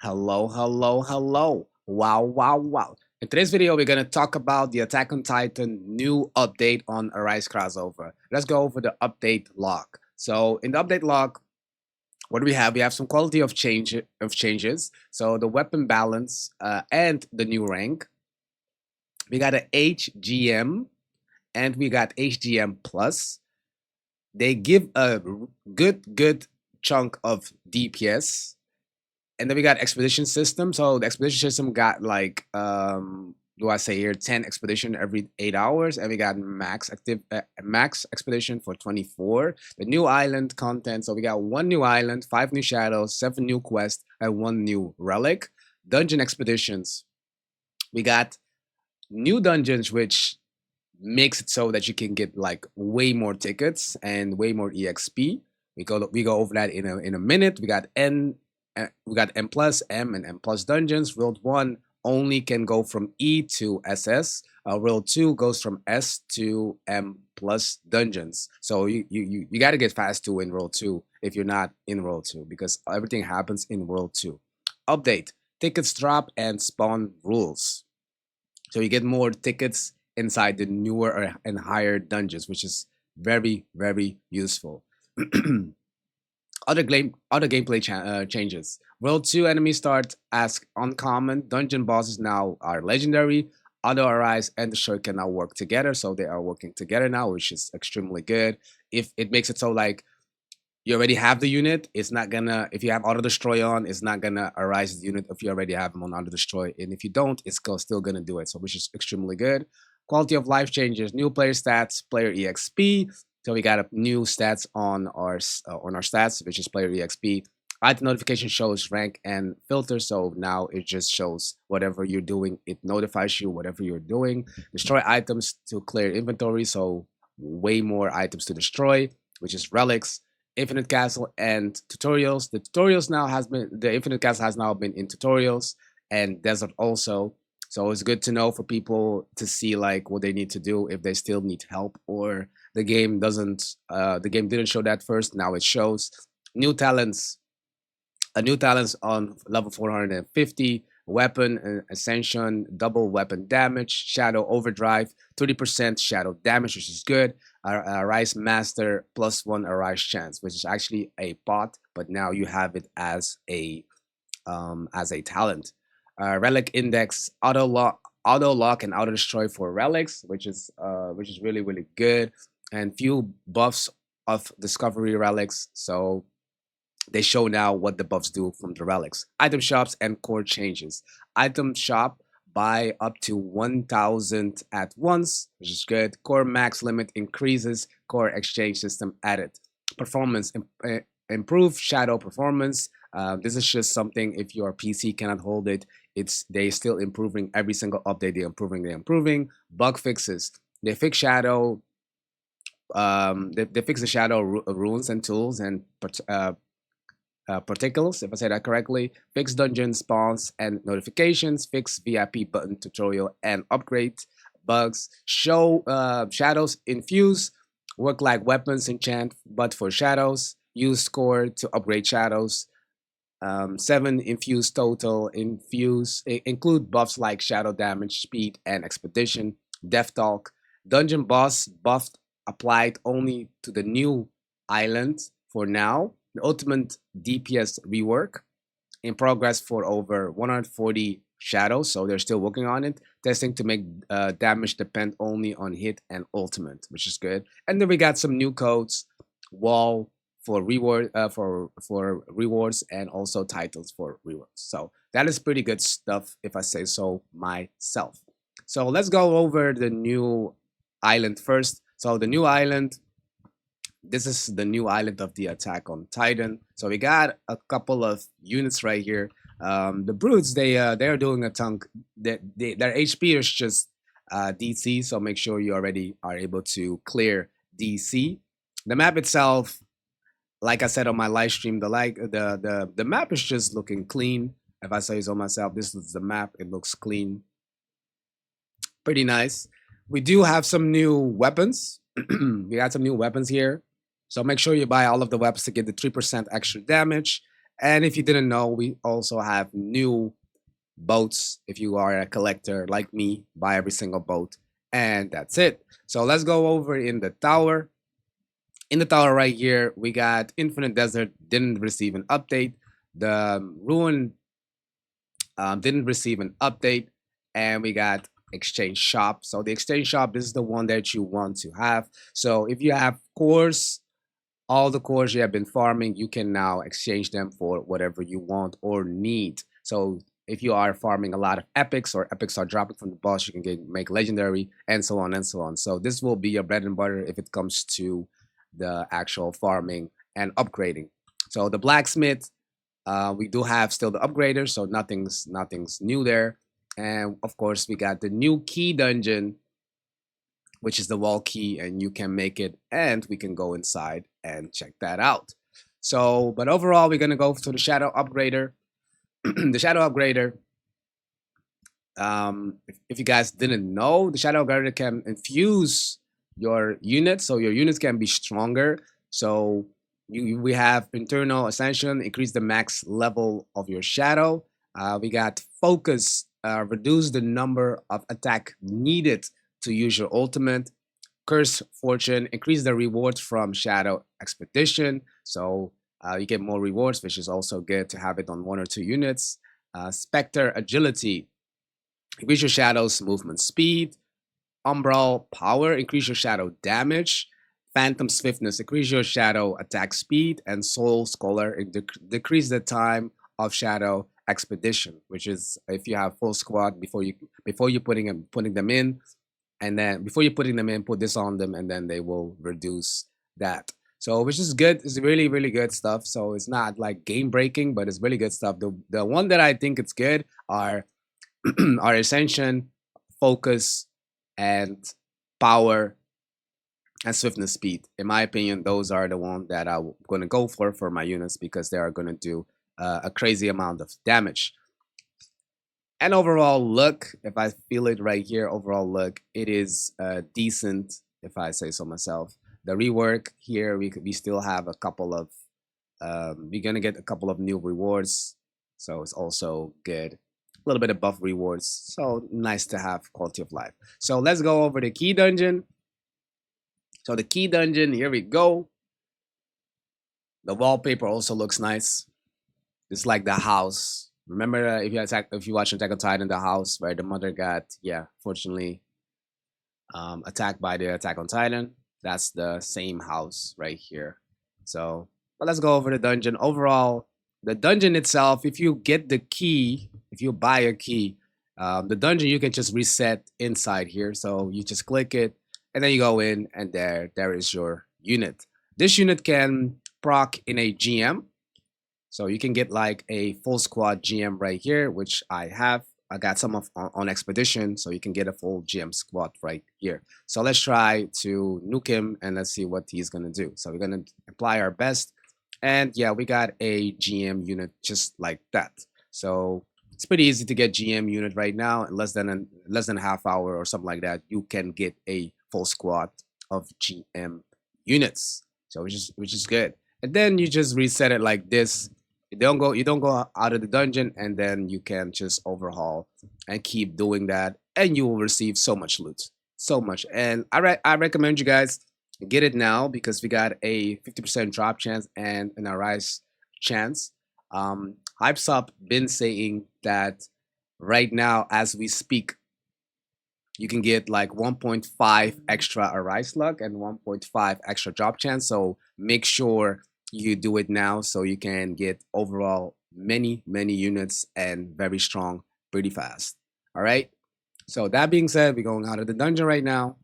Hello, hello, hello. Wow, wow, wow. In today's video, we're going to talk about the Attack on Titan new update on Arise crossover. Let's go over the update log. So in the update log, what do we have? We have some quality of changes. So the weapon balance and the new rank. We got an HGM and we got HGM plus. They give a good chunk of DPS. And then we got expedition system. So the expedition system got like do I say here 10 expedition every 8 hours, and we got max expedition for 24. The new island content. So we got one new island, 5 new shadows, 7 new quests, and 1 new relic. Dungeon expeditions. We got new dungeons, which makes it so that you can get like way more tickets and way more EXP. We go over that in a minute. We got M plus, M, and M plus dungeons. World 1 only can go from E to SS. World 2 goes from S to M plus dungeons. So you got to get fast to in World 2 if you're not in World 2, because everything happens in World 2. Update. Tickets drop and spawn rules. So you get more tickets inside the newer and higher dungeons, which is very, very useful. Other gameplay changes. World 2 enemies start as uncommon. Dungeon bosses now are legendary. Auto Arise and Destroy can now work together. So they are working together now, which is extremely good. If it makes it so like you already have the unit, it's not gonna, if you have Auto Destroy on, it's not gonna arise the unit if you already have them on Auto Destroy. And if you don't, it's still gonna do it. So which is extremely good. Quality of life changes, new player stats, player EXP. So we got a new stats on our stats, which is player EXP. Item notification shows rank and filter. So now it just shows whatever you're doing. It notifies you whatever you're doing. Destroy items to clear inventory. So way more items to destroy, which is relics. Infinite Castle and tutorials. The Infinite Castle has now been in tutorials and desert also. So it's good to know for people to see like what they need to do if they still need help, or the game didn't show that first. Now it shows new talents. A new talents on level 450. Weapon ascension, double weapon damage, shadow overdrive, 30% shadow damage, which is good. Arise master +1 arise chance, which is actually a bot, but now you have it as a talent. Relic index, auto lock and auto destroy for relics, which is really really good. And few buffs of discovery relics, so they show now what the buffs do from the relics. Item shops and core changes. Item shop buy up to 1,000 at once, which is good. Core max limit increases. Core exchange system added. Performance improve shadow performance. This is just something if your PC cannot hold it. They still improving every single update. They're improving. Bug fixes. They fix shadow. They fix the shadow runes and tools and particles, if I say that correctly. Fix dungeon spawns and notifications. Fix VIP button tutorial and upgrade bugs. Show shadows infuse. Work like weapons enchant, but for shadows. Use score to upgrade shadows. 7 infuse total. Include buffs like shadow damage, speed, and expedition. Death talk. Dungeon boss buffed applied only to the new island for now. The ultimate DPS rework in progress for over 140 shadows, so they're still working on it. Testing to make damage depend only on hit and ultimate, which is good. And then we got some new codes, wall for reward for rewards, and also titles for rewards. So that is pretty good stuff, if I say so myself. So let's go over the new island first. So the new island, this is the new island of the Attack on Titan. So we got a couple of units right here. The brutes, they're doing a tongue. Their HP is just DC, so make sure you already are able to clear DC. The map itself, like I said on my live stream, the map is just looking clean. If I say so myself, this is the map. It looks clean, pretty nice. We do have some new weapons. We got some new weapons here. So make sure you buy all of the weapons to get the 3% extra damage. And if you didn't know, we also have new boats. If you are a collector like me, buy every single boat. And that's it. So let's go over in the tower. In the tower right here, we got Infinite Desert didn't receive an update. The Ruin didn't receive an update, and we got Exchange Shop. So the Exchange Shop, this is the one that you want to have. So if you have cores, all the cores you have been farming, you can now exchange them for whatever you want or need. So if you are farming a lot of epics, or epics are dropping from the boss, you can make legendary, and so on and so on. So this will be your bread and butter if it comes to the actual farming and upgrading. So the blacksmith, we do have still the upgraders, so nothing's new there. And of course, we got the new key dungeon, which is the wall key, and you can make it, and we can go inside and check that out. So, but overall, we're gonna go to the shadow upgrader. The shadow upgrader, if you guys didn't know, the shadow upgrader can infuse your units, so your units can be stronger. So we have internal ascension, increase the max level of your shadow. We got focus, reduce the number of attack needed to use your ultimate. Curse fortune, increase the rewards from shadow expedition. So you get more rewards, which is also good to have it on 1 or 2 units. Spectre agility, increase your shadow's movement speed. Umbral power, increase your shadow damage. Phantom swiftness, increase your shadow attack speed. And soul scholar, decrease the time of shadow expedition, which is if you have full squad before you putting them in, and then before you putting them in, put this on them, and then they will reduce that. So which is good. It's really good stuff. So it's not like game breaking, but it's really good stuff. The one that I think it's good are are ascension, focus, and power, and swiftness speed. In my opinion, those are the ones that I'm going to go for my units, because they are going to do a crazy amount of damage. And overall look, if I feel it right here, overall look, it is decent, if I say so myself. The rework here, we still have a couple of, we're gonna get a couple of new rewards, so it's also good. A little bit of buff rewards, so nice to have quality of life. So let's go over the key dungeon. So the key dungeon, here we go. The wallpaper also looks nice. It's like the house. Remember, if you watch Attack on Titan, the house where the mother got, yeah, fortunately attacked by the Attack on Titan. That's the same house right here. So, but let's go over the dungeon. Overall, the dungeon itself, if you get the key, if you buy a key, the dungeon you can just reset inside here. So you just click it, and then you go in, and there is your unit. This unit can proc in a GM. So you can get like a full squad GM right here, which I have. I got some of on expedition, so you can get a full GM squad right here. So let's try to nuke him, and let's see what he's gonna do. So we're gonna apply our best, and yeah, we got a GM unit just like that. So it's pretty easy to get GM unit right now. In less than a half hour or something like that, you can get a full squad of GM units. So which is good. And then you just reset it like this. You don't go out of the dungeon, and then you can just overhaul and keep doing that, and you will receive so much loot, so much. And I recommend you guys get it now, because we got a 50% drop chance and an arise chance. Hype's up been saying that right now as we speak, you can get like 1.5 extra arise luck and 1.5 extra drop chance. So make sure you do it now, so you can get overall many units and very strong pretty fast. All right, so that being said, we're going out of the dungeon right now.